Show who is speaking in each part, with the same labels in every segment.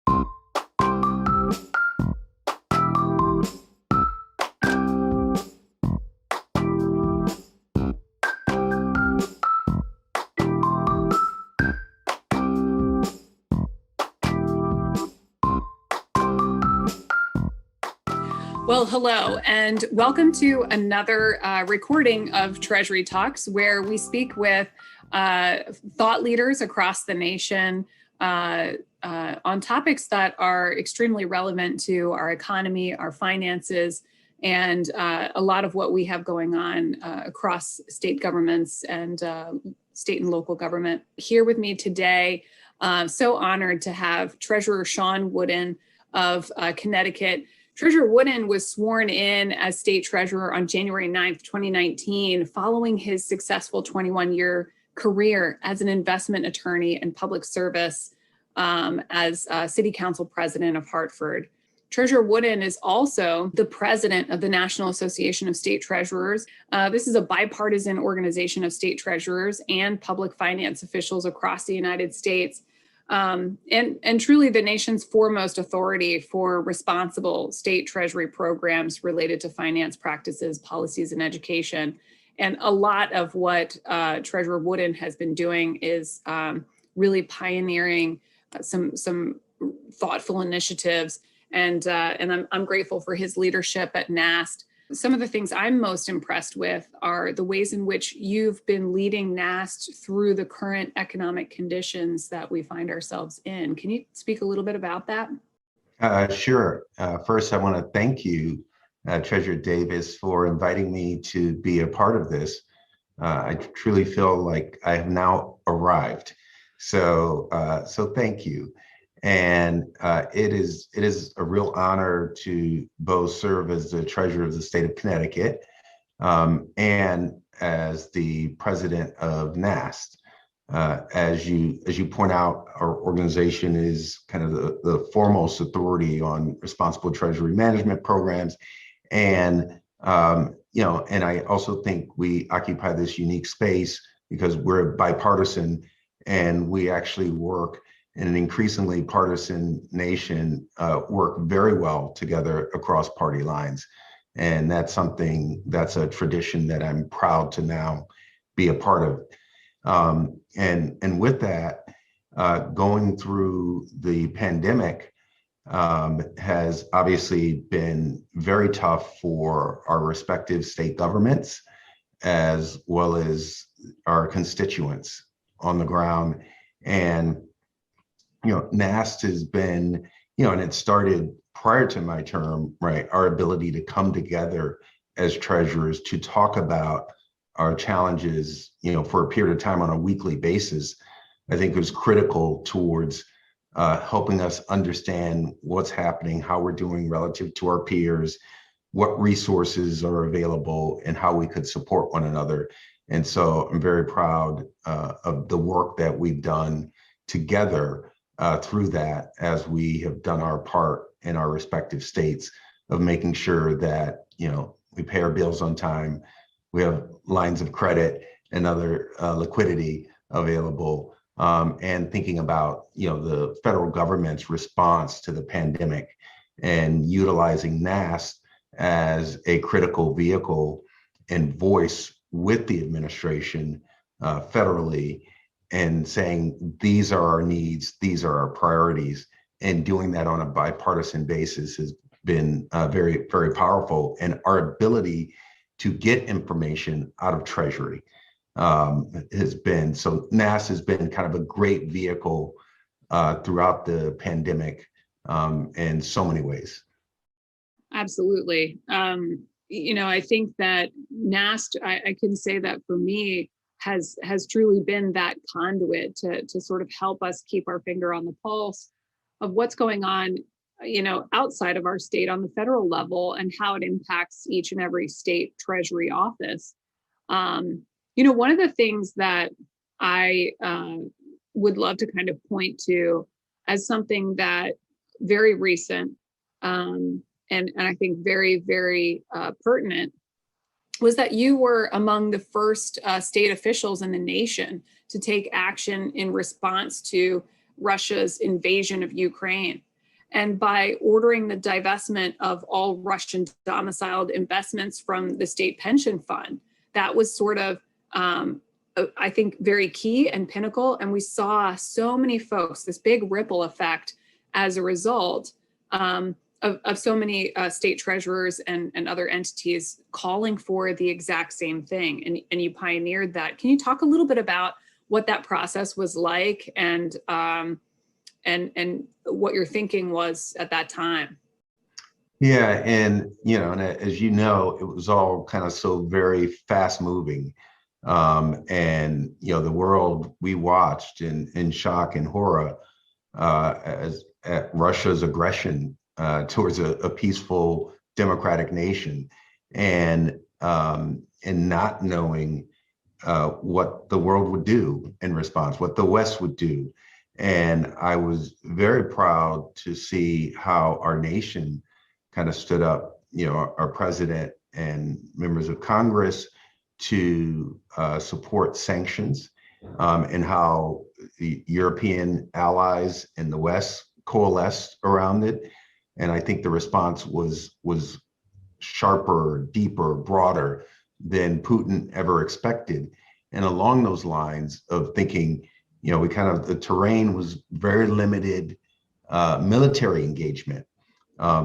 Speaker 1: Well, hello, and welcome to another recording of Treasury Talks, where we speak with thought leaders across the nation on topics that are extremely relevant to our economy, our finances, and a lot of what we have going on across state governments and state and local government. Here with me today, so honored to have Treasurer Shawn Wooden of Connecticut. Treasurer Wooden was sworn in as state treasurer on January 9th, 2019, following his successful 21-year career as an investment attorney and public service as city council president of Hartford. Treasurer Wooden is also the president of the National Association of State Treasurers. This is a bipartisan organization of state treasurers and public finance officials across the United States. And truly the nation's foremost authority for responsible state treasury programs related to finance practices, policies, and education. And a lot of what Treasurer Wooden has been doing is really pioneering some thoughtful initiatives. And I'm grateful for his leadership at NAST. Some of the things I'm most impressed with are the ways in which you've been leading NAST through the current economic conditions that we find ourselves in. Can you speak a little bit about that?
Speaker 2: Sure. First, I want to thank you, Treasurer Davis, for inviting me to be a part of this. I truly feel like I have now arrived. So thank you. And it is a real honor to both serve as the treasurer of the state of Connecticut and as the president of NAST. As you point out, our organization is kind of the foremost authority on responsible treasury management programs, and and I also think we occupy this unique space because we're bipartisan and we actually work in an increasingly partisan nation, work very well together across party lines. And that's a tradition that I'm proud to now be a part of. And with that, going through the pandemic has obviously been very tough for our respective state governments, as well as our constituents on the ground. And NAST has been, and it started prior to my term, right? Our ability to come together as treasurers to talk about our challenges, for a period of time on a weekly basis, I think was critical towards helping us understand what's happening, how we're doing relative to our peers, what resources are available, and how we could support one another. And so I'm very proud of the work that we've done together through that, as we have done our part in our respective states of making sure that, we pay our bills on time, we have lines of credit and other liquidity available, and thinking about, the federal government's response to the pandemic and utilizing NAST as a critical vehicle and voice with the administration federally, and saying, these are our needs, these are our priorities, and doing that on a bipartisan basis has been very, very powerful. And our ability to get information out of Treasury has been, so NAST has been kind of a great vehicle throughout the pandemic in so many ways.
Speaker 1: Absolutely. I think that NAST, I can say that for me, has truly been that conduit to sort of help us keep our finger on the pulse of what's going on, outside of our state on the federal level and how it impacts each and every state treasury office. One of the things that I would love to kind of point to as something that very recent and I think very, very pertinent was that you were among the first state officials in the nation to take action in response to Russia's invasion of Ukraine. And by ordering the divestment of all Russian domiciled investments from the state pension fund, that was sort of, I think, very key and pinnacle. And we saw so many folks, this big ripple effect as a result of so many state treasurers and other entities calling for the exact same thing. And you pioneered that. Can you talk a little bit about what that process was like and what your thinking was at that time?
Speaker 2: Yeah, and and as you know, it was all kind of so very fast moving. And the world, we watched in shock and horror as at Russia's aggression towards a peaceful democratic nation, and not knowing what the world would do in response, what the West would do. And I was very proud to see how our nation kind of stood up, our president and members of Congress to support sanctions, and how the European allies in the West coalesced around it. And I think the response was sharper, deeper, broader than Putin ever expected. And along those lines of thinking, the terrain was very limited military engagement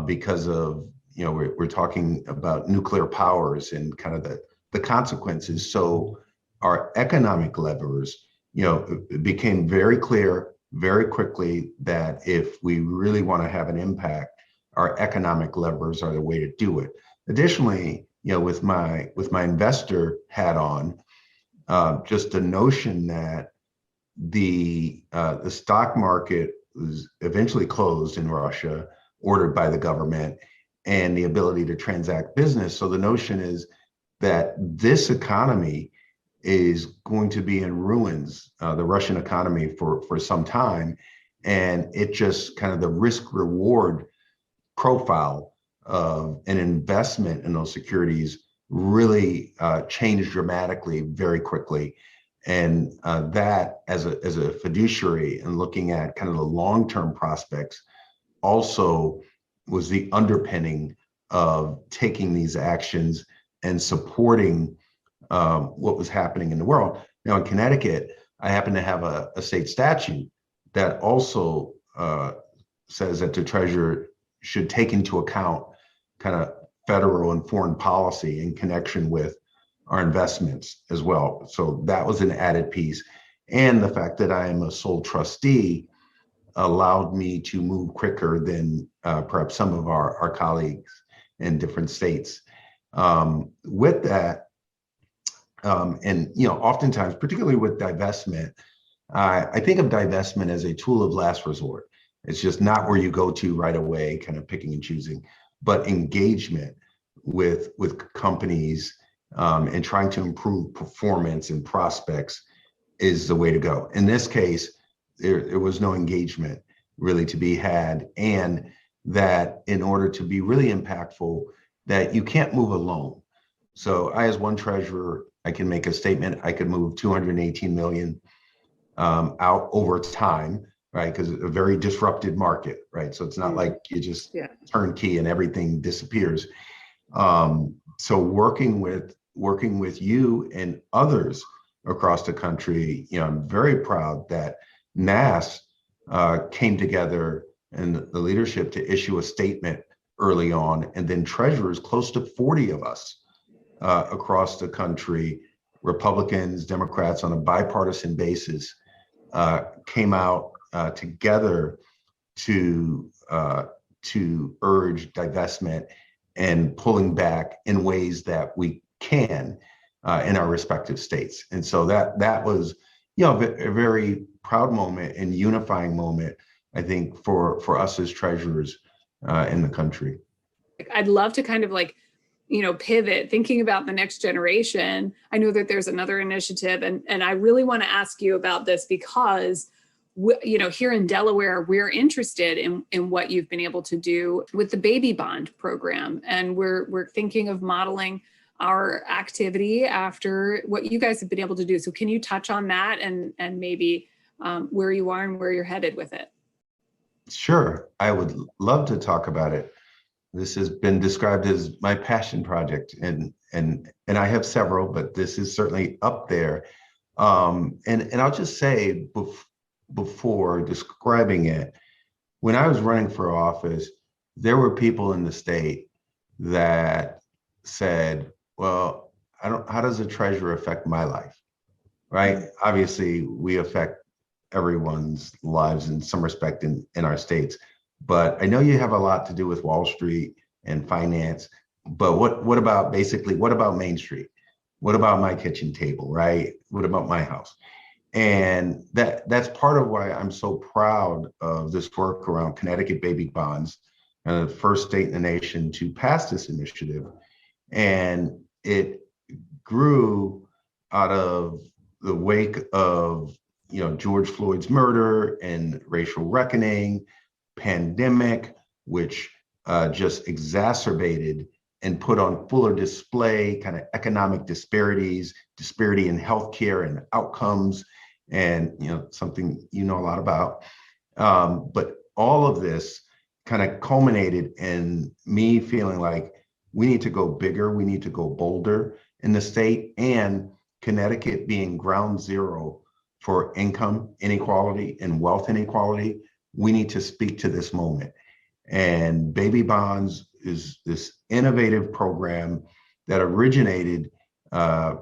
Speaker 2: because of, we're talking about nuclear powers and kind of the consequences. So our economic levers, it became very clear very quickly that if we really want to have an impact, our economic levers are the way to do it. Additionally, with my investor hat on, just the notion that the stock market was eventually closed in Russia, ordered by the government, and the ability to transact business. So the notion is that this economy is going to be in ruins, the Russian economy for some time. And it just kind of the risk reward profile of an investment in those securities really changed dramatically very quickly. And that as a fiduciary and looking at kind of the long-term prospects also was the underpinning of taking these actions and supporting what was happening in the world. Now in Connecticut, I happen to have a state statute that also says that the treasurer should take into account kind of federal and foreign policy in connection with our investments as well. So that was an added piece. And the fact that I am a sole trustee allowed me to move quicker than perhaps some of our colleagues in different states. With that, and oftentimes, particularly with divestment, I think of divestment as a tool of last resort. It's just not where you go to right away, kind of picking and choosing, but engagement with companies and trying to improve performance and prospects is the way to go. In this case, there was no engagement really to be had, and that in order to be really impactful, that you can't move alone. So I, as one treasurer, I can make a statement. I could move 218 million out over time, right? Because it's a very disrupted market, right? So it's not like you just turn key and everything disappears. So working with you and others across the country, I'm very proud that NAS came together and the leadership to issue a statement early on, and then treasurers, close to 40 of us across the country, Republicans, Democrats, on a bipartisan basis, came out together to urge divestment and pulling back in ways that we can in our respective states. And so that was, a very proud moment and unifying moment, I think, for us as treasurers in the country.
Speaker 1: I'd love to kind of pivot, thinking about the next generation. I know that there's another initiative, and I really want to ask you about this because here in Delaware, we're interested in what you've been able to do with the baby bond program. And we're thinking of modeling our activity after what you guys have been able to do. So can you touch on that and maybe where you are and where you're headed with it?
Speaker 2: Sure, I would love to talk about it. This has been described as my passion project, and I have several, but this is certainly up there. And I'll just say before describing it, when I was running for office, there were people in the state that said, "Well, I don't. How does the treasurer affect my life?" Right? Obviously, we affect everyone's lives in some respect in our states. But I know you have a lot to do with Wall Street and finance. But what about basically, what about Main Street? What about my kitchen table, right? What about my house? And that's part of why I'm so proud of this work around Connecticut baby bonds, the first state in the nation to pass this initiative. And it grew out of the wake of George Floyd's murder and racial reckoning, pandemic, which just exacerbated and put on fuller display kind of economic disparities, disparity in healthcare and outcomes, and something you know a lot about. But all of this kind of culminated in me feeling like we need to go bigger, we need to go bolder in the state, and Connecticut being ground zero for income inequality and wealth inequality, we need to speak to this moment. And baby bonds is this innovative program that originated by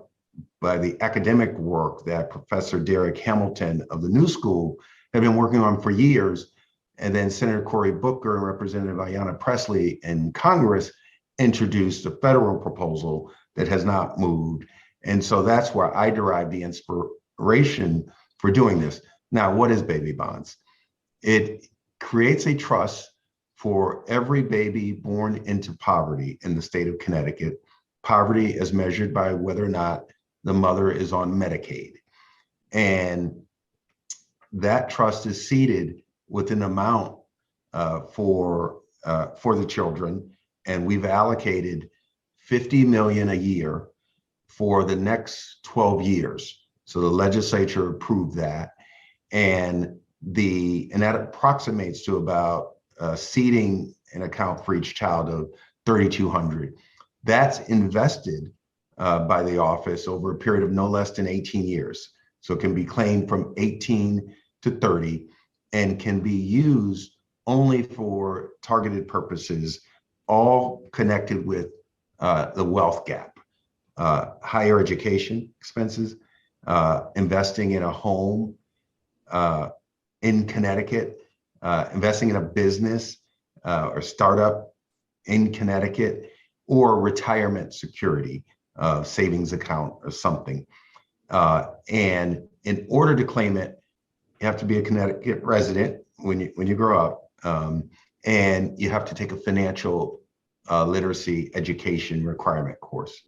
Speaker 2: the academic work that Professor Derek Hamilton of the New School had been working on for years. And then Senator Cory Booker and Representative Ayanna Pressley in Congress introduced a federal proposal that has not moved. And so that's where I derived the inspiration for doing this. Now, what is baby bonds? It creates a trust for every baby born into poverty in the state of Connecticut, poverty as measured by whether or not the mother is on Medicaid. And that trust is seeded with an amount for the children. And we've allocated $50 million a year for the next 12 years. So the legislature approved that. And that approximates to about seeding an account for each child of $3,200. That's invested by the office over a period of no less than 18 years. So it can be claimed from 18 to 30 and can be used only for targeted purposes, all connected with the wealth gap, higher education expenses, investing in a home in Connecticut, investing in a business or startup in Connecticut, or retirement security, savings account or something. And in order to claim it, you have to be a Connecticut resident when you grow up, and you have to take a financial literacy education requirement course.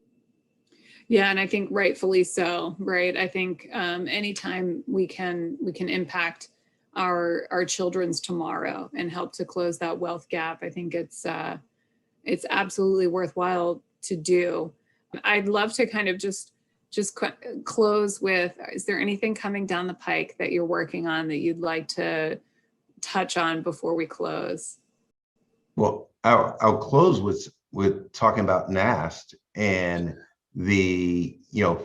Speaker 1: Yeah, and I think rightfully so, right? I think anytime we can impact our children's tomorrow and help to close that wealth gap, I think it's absolutely worthwhile to do. I'd love to kind of just close with, is there anything coming down the pike that you're working on that you'd like to touch on before we close?
Speaker 2: Well, I'll close with talking about NAST and the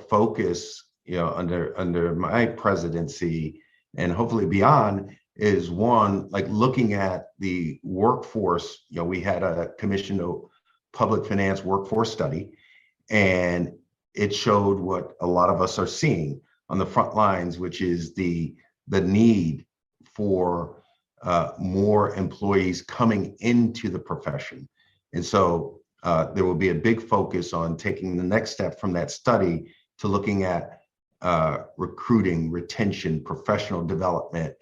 Speaker 2: focus under my presidency and hopefully beyond is one, like looking at the workforce. We had a Commission to Public Finance workforce study, and it showed what a lot of us are seeing on the front lines, which is the need for more employees coming into the profession. And so there will be a big focus on taking the next step from that study to looking at recruiting, retention, professional development,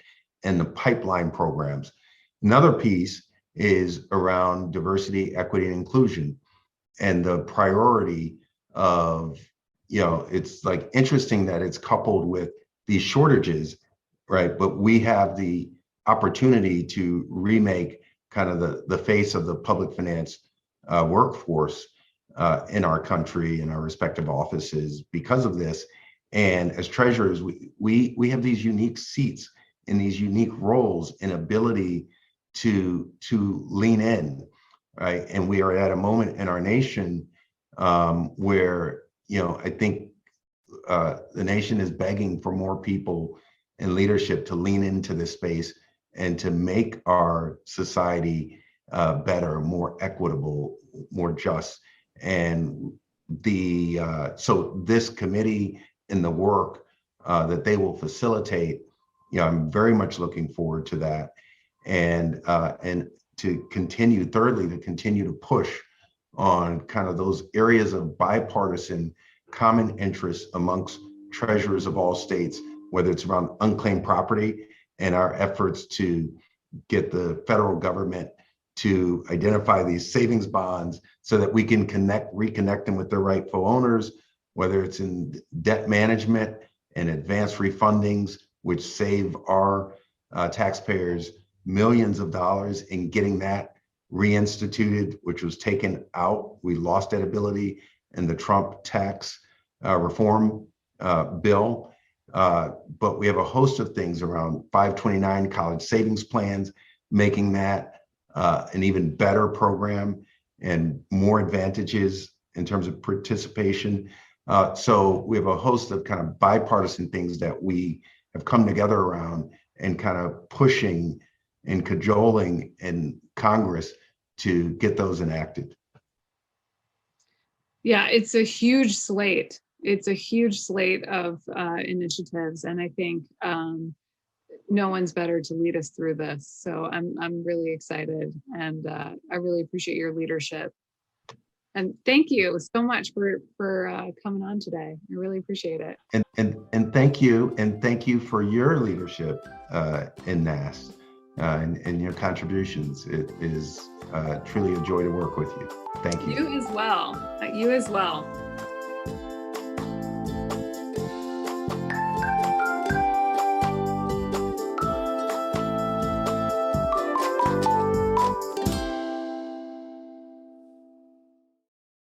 Speaker 2: and the pipeline programs. Another piece is around diversity, equity, and inclusion, and the priority of, it's like interesting that it's coupled with these shortages, right? But we have the opportunity to remake kind of the face of the public finance workforce in our country, in our respective offices because of this. And as treasurers, we have these unique seats in these unique roles and ability to lean in, right? And we are at a moment in our nation where, I think the nation is begging for more people in leadership to lean into this space and to make our society better, more equitable, more just. And so this committee and the work that they will facilitate, I'm very much looking forward to that. And to continue, thirdly, to continue to push on kind of those areas of bipartisan common interest amongst treasurers of all states, whether it's around unclaimed property and our efforts to get the federal government to identify these savings bonds so that we can reconnect them with their rightful owners, whether it's in debt management and advanced refundings, which save our taxpayers millions of dollars in getting that reinstituted, which was taken out. We lost that ability in the Trump tax reform bill. But we have a host of things around 529 college savings plans, making that an even better program and more advantages in terms of participation. So we have a host of kind of bipartisan things that we have come together around and kind of pushing and cajoling in Congress to get those enacted.
Speaker 1: Yeah, it's a huge slate. It's a huge slate of initiatives, and I think no one's better to lead us through this. So I'm really excited, and I really appreciate your leadership. And thank you so much for coming on today. I really appreciate it.
Speaker 2: And thank you for your leadership in NAST and your contributions. It is truly a joy to work with you. Thank you.
Speaker 1: You as well. You as well.